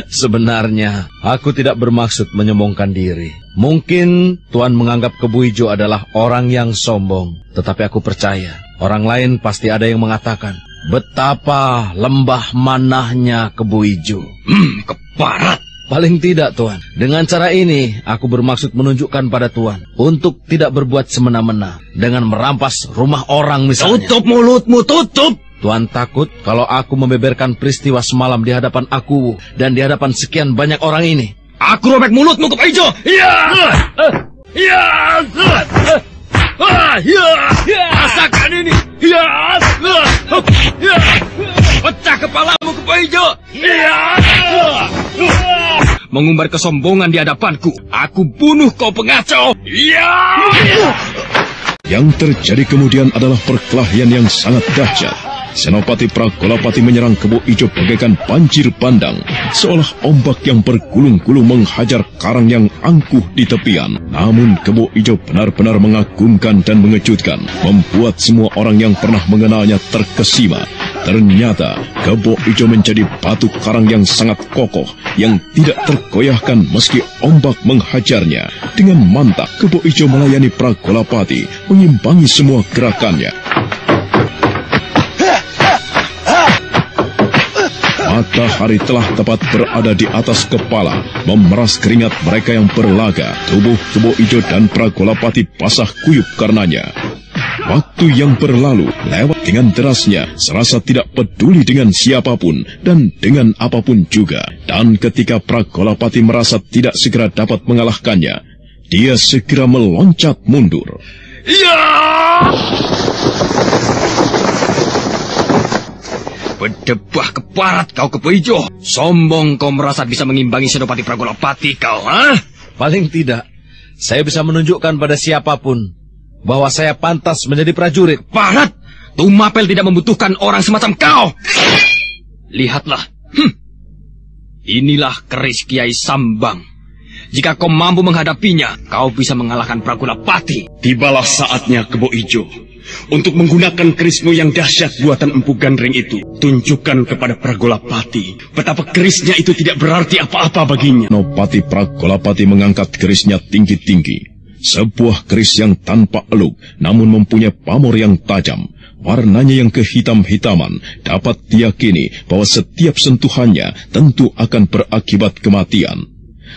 Sebenarnya, aku tidak bermaksud menyombongkan diri. Mungkin Tuan menganggap Kebo Ijo adalah orang yang sombong. Tetapi aku percaya, orang lain pasti ada yang mengatakan, betapa lembah manahnya Kebo Ijo. Keparat. Paling tidak, Tuan. Dengan cara ini, aku bermaksud menunjukkan pada Tuan untuk tidak berbuat semena-mena dengan merampas rumah orang misalnya. Tutup mulutmu, tutup! Tuan takut kalau aku membeberkan peristiwa semalam di hadapan aku dan di hadapan sekian banyak orang ini. Aku robek mulutmu, Kebo Ijo! Rasakan ini! Pecah kepalamu, Kebo Ijo! Mengumbar kesombongan di hadapanku. Aku bunuh kau pengacau! Yang terjadi kemudian adalah perkelahian yang sangat dahsyat. Senopati Pragolapati menyerang Kebo Ijo bagaikan banjir bandang, seolah ombak yang bergulung-gulung menghajar karang yang angkuh di tepian. Namun Kebo Ijo benar-benar mengagumkan dan mengejutkan, membuat semua orang yang pernah mengenalnya terkesima. Ternyata Kebo Ijo menjadi batu karang yang sangat kokoh, yang tidak tergoyahkan meski ombak menghajarnya. Dengan mantap Kebo Ijo melayani Pragolapati, mengimbangi semua gerakannya. Matahari telah tepat berada di atas kepala, memeras keringat mereka yang berlaga. Tubuh Kebo Ijo dan Pragolapati basah kuyup karenanya. Waktu yang berlalu lewat dengan derasnya, serasa tidak peduli dengan siapapun dan dengan apapun juga. Dan ketika Pragolapati merasa tidak segera dapat mengalahkannya, dia segera meloncat mundur. Berdebah keparat kau, Kebo Ijo. Sombong kau merasa bisa mengimbangi Senopati Pragolapati kau, ha? Paling tidak, saya bisa menunjukkan pada siapapun bahwa saya pantas menjadi prajurit. Keparat! Tumapel tidak membutuhkan orang semacam kau. Lihatlah. Inilah keris Kiai Sambang. Jika kau mampu menghadapinya, kau bisa mengalahkan Pragolapati. Tibalah saatnya, Kebo Ijo, untuk menggunakan kerismu yang dahsyat buatan Empu Gandring itu. Tunjukkan kepada Pragolapati betapa kerisnya itu tidak berarti apa-apa baginya. Senopati Pragolapati mengangkat kerisnya tinggi-tinggi. Sebuah keris yang tanpa eluk, namun mempunyai pamor yang tajam. Warnanya yang kehitam-hitaman dapat diyakini bahwa setiap sentuhannya tentu akan berakibat kematian.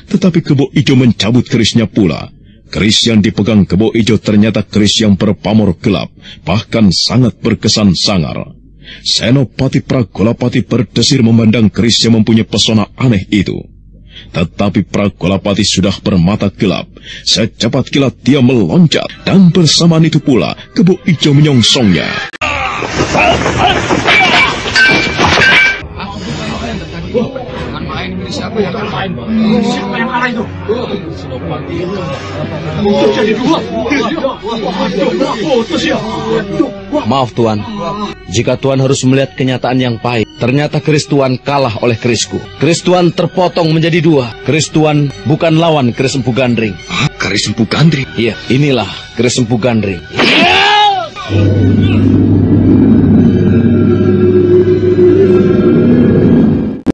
Tetapi Kebo Ijo mencabut kerisnya pula. Keris yang dipegang Kebo Ijo ternyata keris yang berpamor gelap, bahkan sangat berkesan sangar. Senopati Pragolapati berdesir memandang keris yang mempunyai pesona aneh itu. Tetapi Pragolapati sudah bermata gelap. Secepat kilat dia meloncat, dan bersamaan itu pula Kebo Ijo menyongsongnya. Siapa yang main? Siapa yang kalah itu? Jadi dua. Maaf Tuan, jika Tuan harus melihat kenyataan yang pahit. Ternyata keris Tuan kalah oleh kerisku. Keris Tuan terpotong menjadi dua. Keris Tuan bukan lawan keris Empu Gandring. Keris Empu Gandring? Iya, inilah keris Empu Gandring.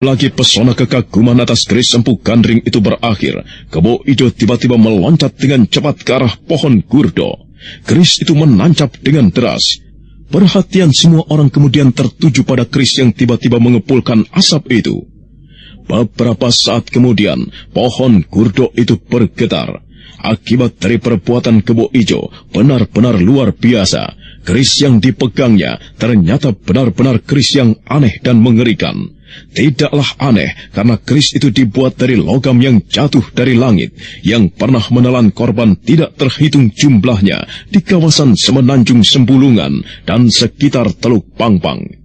Lagi pesona kekaguman atas keris Empu Gandring itu berakhir, Kebo Ijo tiba-tiba meloncat dengan cepat ke arah pohon gurdo. Keris itu menancap dengan deras. Perhatian semua orang kemudian tertuju pada keris yang tiba-tiba mengepulkan asap itu. Beberapa saat kemudian, pohon gurdo itu bergetar. Akibat dari perbuatan Kebo Ijo benar-benar luar biasa. Keris yang dipegangnya ternyata benar-benar keris yang aneh dan mengerikan. Tidaklah aneh karena keris itu dibuat dari logam yang jatuh dari langit, yang pernah menelan korban tidak terhitung jumlahnya di kawasan Semenanjung Sembulungan dan sekitar Teluk Pangpang.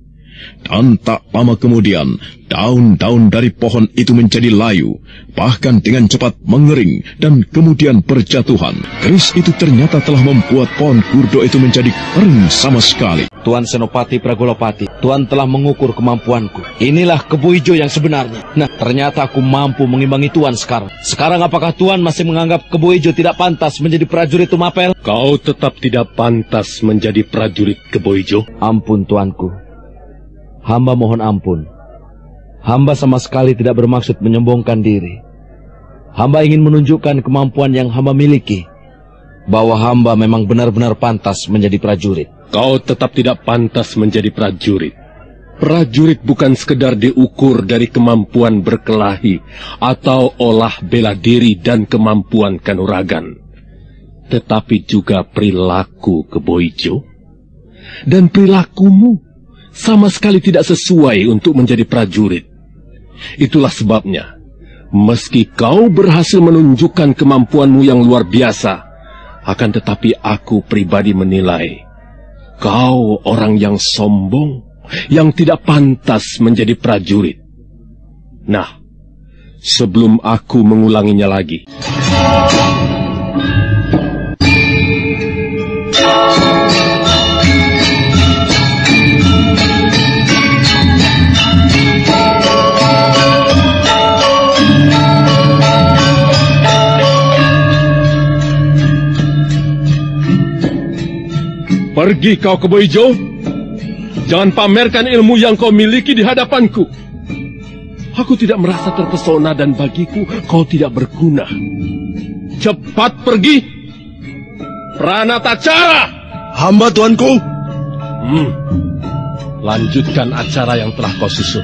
Dan tak lama kemudian, daun-daun dari pohon itu menjadi layu, bahkan dengan cepat mengering dan kemudian berjatuhan. Keris itu ternyata telah membuat pohon gurdo itu menjadi kering sama sekali. Tuan Senopati Pragolapati, Tuan telah mengukur kemampuanku. Inilah Kebo Ijo yang sebenarnya. Nah, ternyata aku mampu mengimbangi Tuan sekarang. Sekarang apakah Tuan masih menganggap Kebo Ijo tidak pantas menjadi prajurit Tumapel? Kau tetap tidak pantas menjadi prajurit Kebo Ijo. Ampun Tuanku. Hamba mohon ampun. Hamba sama sekali tidak bermaksud menyombongkan diri. Hamba ingin menunjukkan kemampuan yang hamba miliki, bahwa hamba memang benar-benar pantas menjadi prajurit. Kau tetap tidak pantas menjadi prajurit. Prajurit bukan sekedar diukur dari kemampuan berkelahi atau olah bela diri dan kemampuan kanuragan, tetapi juga perilaku Kebo Ijo. Dan perilakumu sama sekali tidak sesuai untuk menjadi prajurit. Itulah sebabnya, meski kau berhasil menunjukkan kemampuanmu yang luar biasa, akan tetapi aku pribadi menilai kau orang yang sombong, yang tidak pantas menjadi prajurit. Nah, sebelum aku mengulanginya lagi, pergi kau Kebo Ijo. Jangan pamerkan ilmu yang kau miliki di hadapanku. Aku tidak merasa terpesona dan bagiku kau tidak berguna. Cepat pergi. Pranatacara. Hamba tuanku. Lanjutkan acara yang telah kau susun.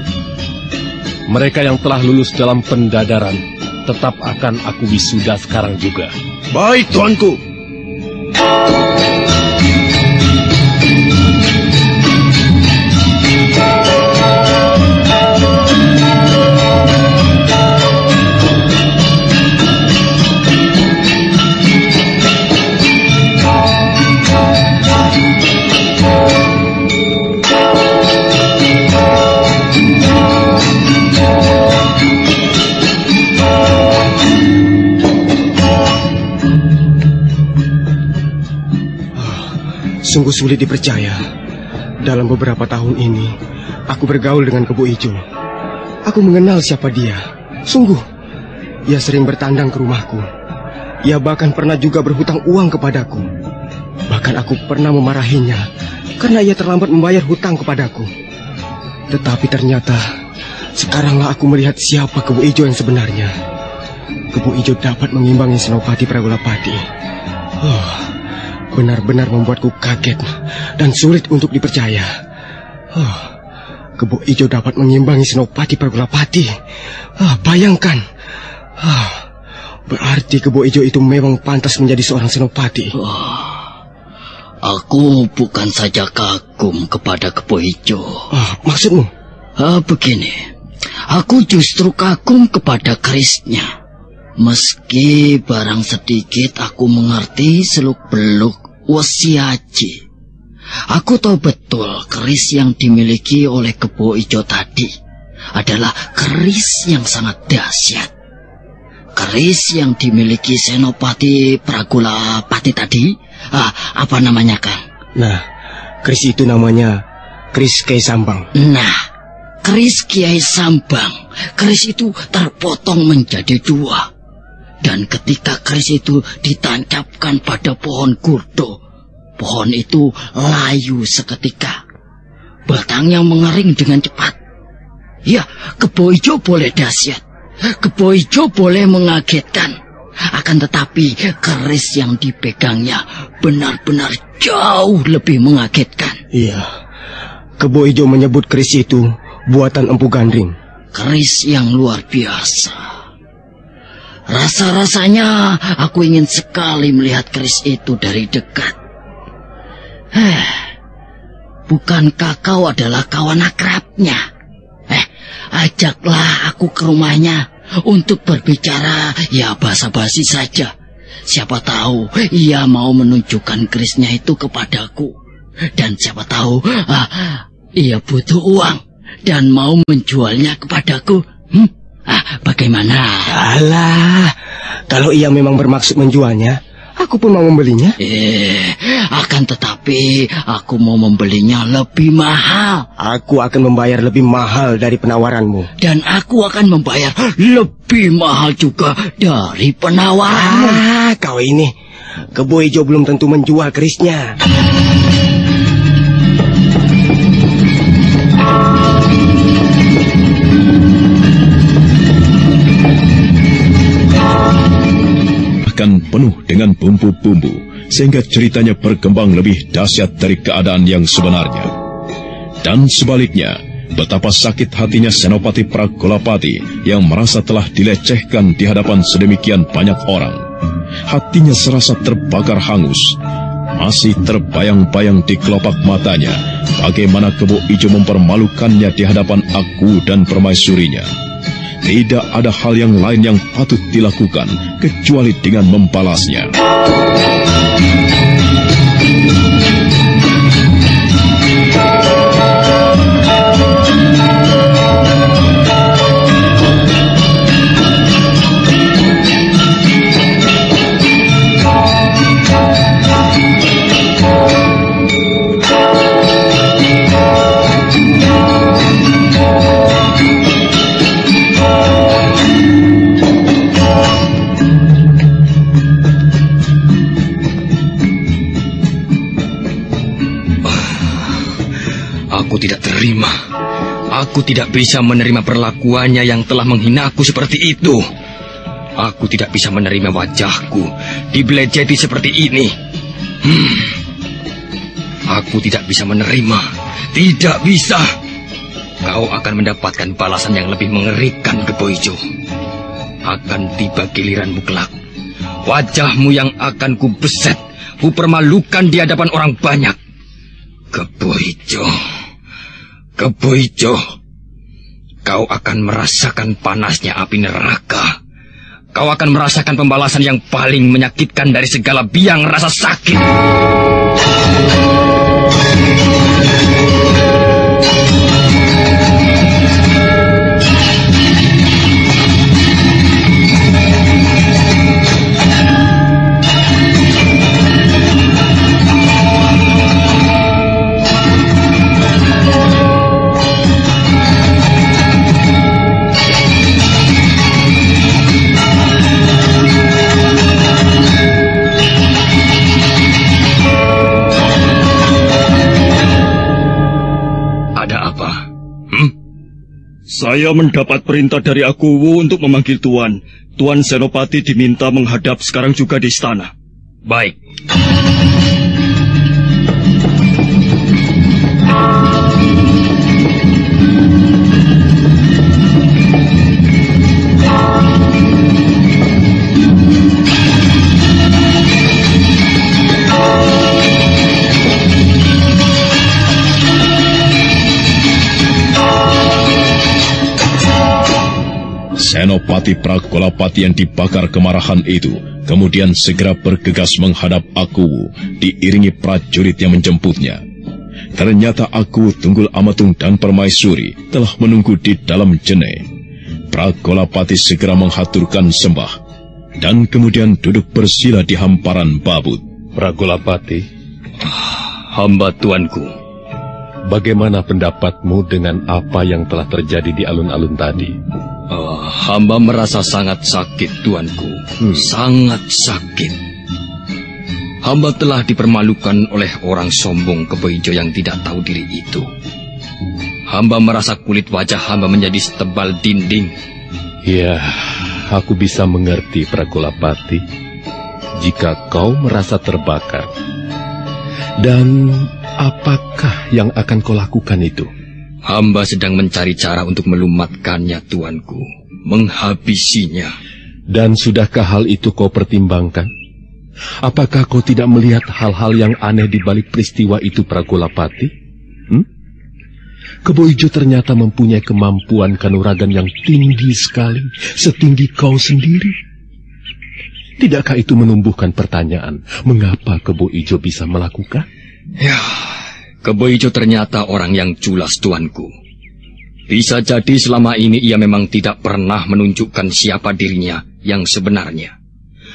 Mereka yang telah lulus dalam pendadaran tetap akan aku wisuda sekarang juga. Baik tuanku. Sungguh sulit dipercaya. Dalam beberapa tahun ini, aku bergaul dengan Kebo Ijo. Aku mengenal siapa dia. Sungguh, ia sering bertandang ke rumahku. Ia bahkan pernah juga berhutang uang kepadaku. Bahkan aku pernah memarahinya karena ia terlambat membayar hutang kepadaku. Tetapi ternyata, sekaranglah aku melihat siapa Kebo Ijo yang sebenarnya. Kebo Ijo dapat mengimbangi Senopati Pragolapati. Benar-benar membuatku kaget dan sulit untuk dipercaya. Kebo Ijo dapat mengimbangi Senopati Pragolapati. Bayangkan. Berarti Kebo Ijo itu memang pantas menjadi seorang senopati. Aku bukan saja kagum kepada Kebo Ijo. Maksudmu? Begini, aku justru kagum kepada kerisnya. Meski barang sedikit aku mengerti seluk-beluk Wesiaji. Aku tahu betul keris yang dimiliki oleh Kebo Ijo tadi adalah keris yang sangat dahsyat. Keris yang dimiliki Senopati Pragolapati tadi, apa namanya, Kang? Nah, keris itu namanya keris Kiai Sambang. Nah, keris Kiai Sambang, keris itu terpotong menjadi dua. Dan ketika keris itu ditancapkan pada pohon gurdo, pohon itu layu seketika. Batangnya mengering dengan cepat. Ya, Kebo Ijo boleh dahsyat, Kebo Ijo boleh mengagetkan. Akan tetapi keris yang dipegangnya benar-benar jauh lebih mengagetkan. Iya, Kebo Ijo menyebut keris itu buatan Empu Gandring. Keris yang luar biasa. Rasa-rasanya aku ingin sekali melihat keris itu dari dekat. Bukankah kau adalah kawan akrabnya? Ajaklah aku ke rumahnya untuk berbicara, ya basa-basi saja. Siapa tahu ia mau menunjukkan kerisnya itu kepadaku. Dan siapa tahu ia butuh uang dan mau menjualnya kepadaku. Bagaimana? Alah, kalau ia memang bermaksud menjualnya, aku pun mau membelinya. Akan tetapi aku mau membelinya lebih mahal. Aku akan membayar lebih mahal dari penawaranmu. Dan aku akan membayar lebih mahal juga dari penawaranmu. Kau ini, Kebo Ijo belum tentu menjual kerisnya. penuh dengan bumbu-bumbu, sehingga ceritanya berkembang lebih dahsyat dari keadaan yang sebenarnya. Dan sebaliknya, betapa sakit hatinya Senopati Pragolapati yang merasa telah dilecehkan di hadapan sedemikian banyak orang. Hatinya serasa terbakar hangus. Masih terbayang-bayang di kelopak matanya bagaimana Kebo Ijo mempermalukannya di hadapan aku dan permaisurinya. Tidak ada hal yang lain yang patut dilakukan kecuali dengan membalasnya. Aku tidak terima. Aku tidak bisa menerima perlakuannya yang telah menghinaku seperti itu. Aku tidak bisa menerima wajahku dibelejeti seperti ini. Aku tidak bisa menerima. Tidak bisa. Kau akan mendapatkan balasan yang lebih mengerikan, Kebo Ijo. Akan tiba giliranmu kelak. Wajahmu yang akan kubeset, kupermalukan di hadapan orang banyak. Kebo Ijo. Kebo Ijo, kau akan merasakan panasnya api neraka. Kau akan merasakan pembalasan yang paling menyakitkan dari segala biang rasa sakit. Saya mendapat perintah dari Akuwu untuk memanggil Tuan. Tuan Senopati diminta menghadap sekarang juga di istana. Baik. Senopati Pragolapati yang dibakar kemarahan itu kemudian segera bergegas menghadap Akuwu diiringi prajurit yang menjemputnya. Ternyata Akuwu, Tunggul Amatung dan Permaisuri telah menunggu di dalam jene. Pragolapati segera menghaturkan sembah dan kemudian duduk bersila di hamparan babut. Pragolapati, hamba tuanku. Bagaimana pendapatmu dengan apa yang telah terjadi di alun-alun tadi? Hamba merasa sangat sakit, tuanku. Sangat sakit. Hamba telah dipermalukan oleh orang sombong Kebo Ijo yang tidak tahu diri itu. Hamba merasa kulit wajah hamba menjadi setebal dinding. Ya, aku bisa mengerti, Pragolapati, jika kau merasa terbakar. Dan apakah yang akan kau lakukan itu? Hamba sedang mencari cara untuk melumatkannya, tuanku. Menghabisinya. Dan sudahkah hal itu kau pertimbangkan? Apakah kau tidak melihat hal-hal yang aneh di balik peristiwa itu, Pragolapati? Kebo Ijo ternyata mempunyai kemampuan kanuragan yang tinggi sekali, setinggi kau sendiri. Tidakkah itu menumbuhkan pertanyaan, mengapa Kebo Ijo bisa melakukan? Ya, Kebo Ijo ternyata orang yang culas, tuanku. Bisa jadi selama ini ia memang tidak pernah menunjukkan siapa dirinya yang sebenarnya.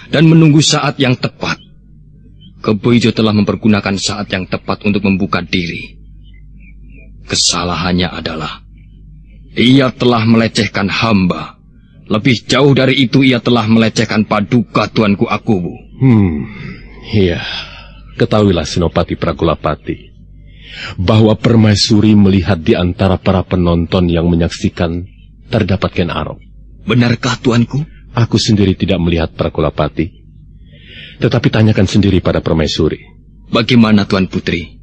Dan menunggu saat yang tepat. Kebo Ijo telah mempergunakan saat yang tepat untuk membuka diri. Kesalahannya adalah ia telah melecehkan hamba. Lebih jauh dari itu ia telah melecehkan Paduka, tuanku Akuwu. Iya. Ketahuilah, Senopati Pragolapati, bahwa Permaisuri melihat di antara para penonton yang menyaksikan terdapat Ken Arok. Benarkah, tuanku? Aku sendiri tidak melihat, Pragolapati. Tetapi tanyakan sendiri pada Permaisuri. Bagaimana Tuan Putri?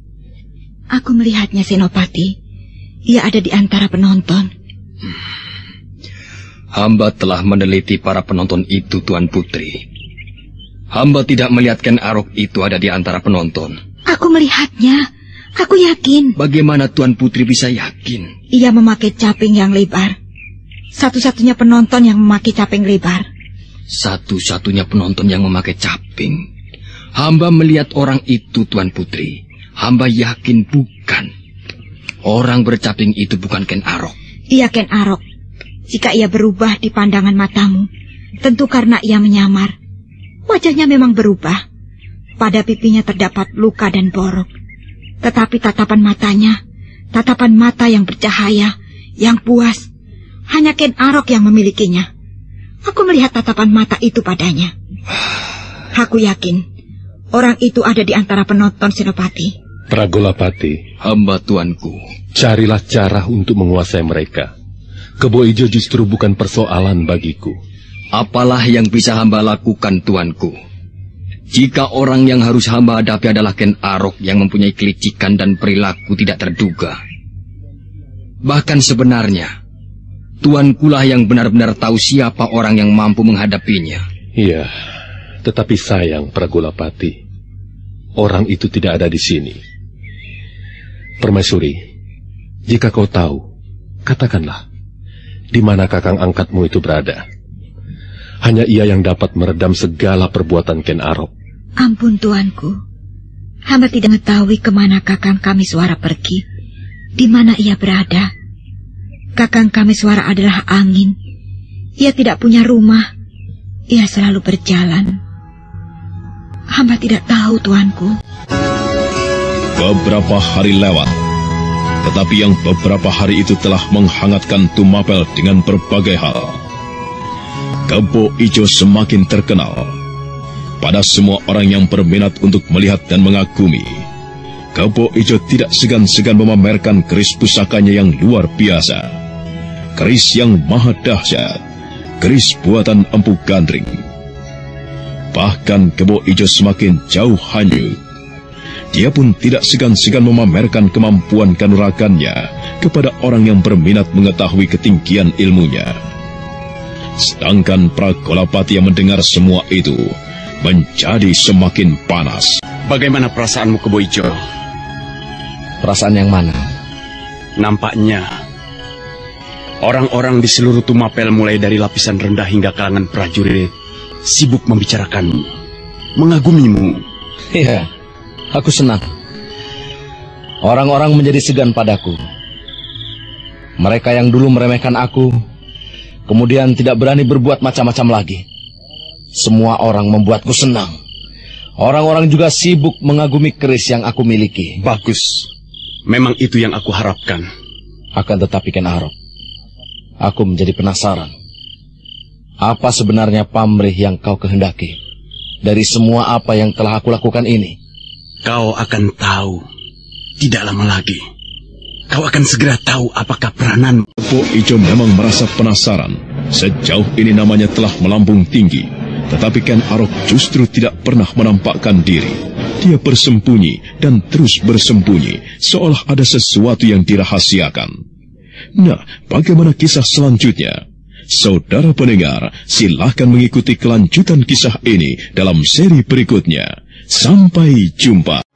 Aku melihatnya, Senopati. Ia ada di antara penonton. Hamba telah meneliti para penonton itu, Tuan Putri. Hamba tidak melihat Ken Arok itu ada di antara penonton. Aku melihatnya. Aku yakin. Bagaimana Tuan Putri bisa yakin? Ia memakai caping yang lebar. Satu-satunya penonton yang memakai caping lebar. Satu-satunya penonton yang memakai caping. Hamba melihat orang itu, Tuan Putri. Hamba yakin bukan. Orang bercaping itu bukan Ken Arok. Ia Ken Arok. Jika ia berubah di pandangan matamu, tentu karena ia menyamar. Wajahnya memang berubah. Pada pipinya terdapat luka dan borok. Tetapi tatapan matanya, tatapan mata yang bercahaya, yang puas, hanya Ken Arok yang memilikinya. Aku melihat tatapan mata itu padanya. Aku yakin, orang itu ada di antara penonton, Senopati. Pragolapati, hamba tuanku. Carilah cara untuk menguasai mereka. Kebo Ijo justru bukan persoalan bagiku. Apalah yang bisa hamba lakukan, tuanku? Jika orang yang harus hamba hadapi adalah Ken Arok yang mempunyai kelicikan dan perilaku tidak terduga. Bahkan sebenarnya, tuankulah yang benar-benar tahu siapa orang yang mampu menghadapinya. Iya, tetapi sayang Pragolapati, orang itu tidak ada di sini. Permaisuri, jika kau tahu, katakanlah, di mana kakang angkatmu itu berada. Hanya ia yang dapat meredam segala perbuatan Ken Arok. Ampun tuanku, hamba tidak mengetahui kemana kakang kami Suara pergi, di mana ia berada. Kakang kami Suara adalah angin. Ia tidak punya rumah. Ia selalu berjalan. Hamba tidak tahu, tuanku. Beberapa hari lewat, tetapi yang beberapa hari itu telah menghangatkan Tumapel dengan berbagai hal. Kebo Ijo semakin terkenal pada semua orang yang berminat untuk melihat dan mengagumi. Kebo Ijo tidak segan-segan memamerkan keris pusakanya yang luar biasa. Keris yang maha dahsyat, keris buatan Empu Gandring. Bahkan Kebo Ijo semakin jauh hanyut. Dia pun tidak segan-segan memamerkan kemampuan kanuragannya kepada orang yang berminat mengetahui ketinggian ilmunya. Sedangkan Pragolapati yang mendengar semua itu menjadi semakin panas. Bagaimana perasaanmu, Kebo Ijo? Perasaan yang mana? Nampaknya orang-orang di seluruh Tumapel mulai dari lapisan rendah hingga kalangan prajurit sibuk membicarakanmu, mengagumimu. Iya, aku senang. Orang-orang menjadi segan padaku. Mereka yang dulu meremehkan aku, kemudian tidak berani berbuat macam-macam lagi. Semua orang membuatku senang. Orang-orang juga sibuk mengagumi keris yang aku miliki. Bagus. Memang itu yang aku harapkan. Akan tetapi Ken Arok, aku menjadi penasaran. Apa sebenarnya pamrih yang kau kehendaki dari semua apa yang telah aku lakukan ini? Kau akan tahu. Tidak lama lagi. Kau akan segera tahu apakah peranan. Kebo Ijo memang merasa penasaran. Sejauh ini namanya telah melambung tinggi. Tetapi Ken Arok justru tidak pernah menampakkan diri. Dia bersembunyi dan terus bersembunyi, seolah ada sesuatu yang dirahasiakan. Nah, bagaimana kisah selanjutnya? Saudara pendengar, silahkan mengikuti kelanjutan kisah ini dalam seri berikutnya. Sampai jumpa.